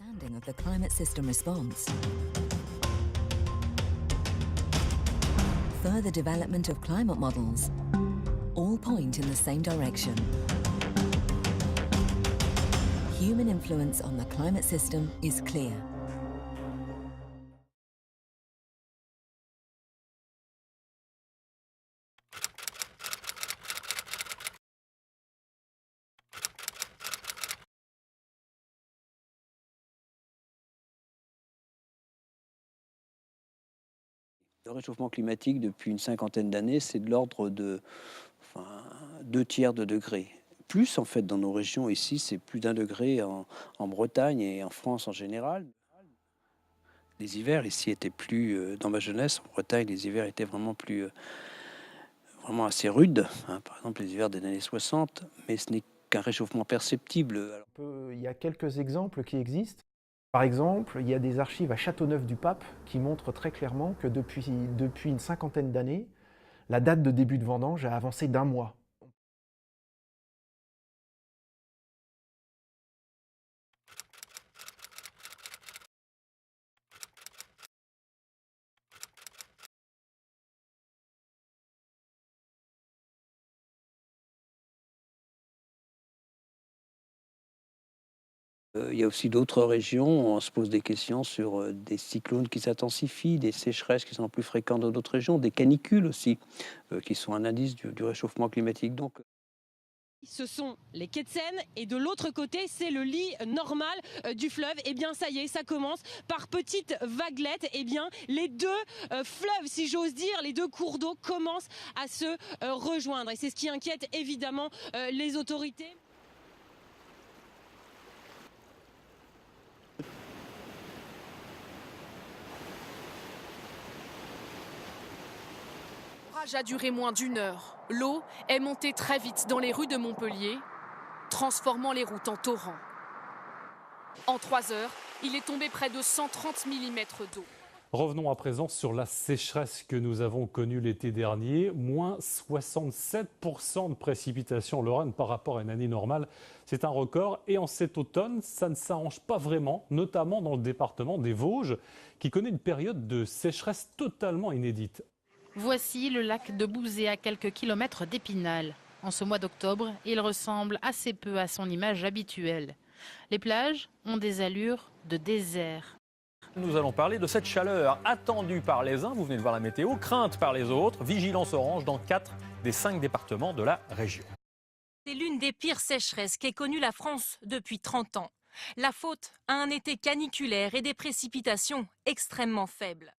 Understanding of the climate system response. Further development of climate models all point in the same direction. Human influence on the climate system is clear. Le réchauffement climatique, depuis une cinquantaine d'années, c'est de l'ordre de 2 tiers de degré. Plus, en fait, dans nos régions ici, c'est plus d'1 degré en Bretagne et en France en général. Les hivers ici étaient plus, dans ma jeunesse, en Bretagne, les hivers étaient vraiment plus, vraiment assez rudes, hein, par exemple les hivers des années 60, mais ce n'est qu'un réchauffement perceptible. Il y a quelques exemples qui existent. Par exemple, il y a des archives à Châteauneuf-du-Pape qui montrent très clairement que depuis une cinquantaine d'années, la date de début de vendange a avancé d'1 mois. Il y a aussi d'autres régions où on se pose des questions sur, des cyclones qui s'intensifient, des sécheresses qui sont plus fréquentes dans d'autres régions, des canicules aussi, qui sont un indice du réchauffement climatique. Donc Ce sont les quais de Seine et de l'autre côté, c'est le lit normal du fleuve. Et bien ça y est, ça commence par petites vaguelettes. Et bien les deux fleuves, si j'ose dire, les deux cours d'eau commencent à se rejoindre. Et c'est ce qui inquiète évidemment les autorités. L'orage a duré moins d'1 heure. L'eau est montée très vite dans les rues de Montpellier, transformant les routes en torrents. En 3 heures, il est tombé près de 130 mm d'eau. Revenons à présent sur la sécheresse que nous avons connue l'été dernier. Moins 67% de précipitations en Lorraine par rapport à une année normale. C'est un record. Et en cet automne, ça ne s'arrange pas vraiment, notamment dans le département des Vosges, qui connaît une période de sécheresse totalement inédite. Voici le lac de Bouzé à quelques kilomètres d'Épinal. En ce mois d'octobre, il ressemble assez peu à son image habituelle. Les plages ont des allures de désert. Nous allons parler de cette chaleur attendue par les uns, vous venez de voir la météo, crainte par les autres, vigilance orange dans 4 des 5 départements de la région. C'est l'une des pires sécheresses qu'ait connue la France depuis 30 ans. La faute à un été caniculaire et des précipitations extrêmement faibles.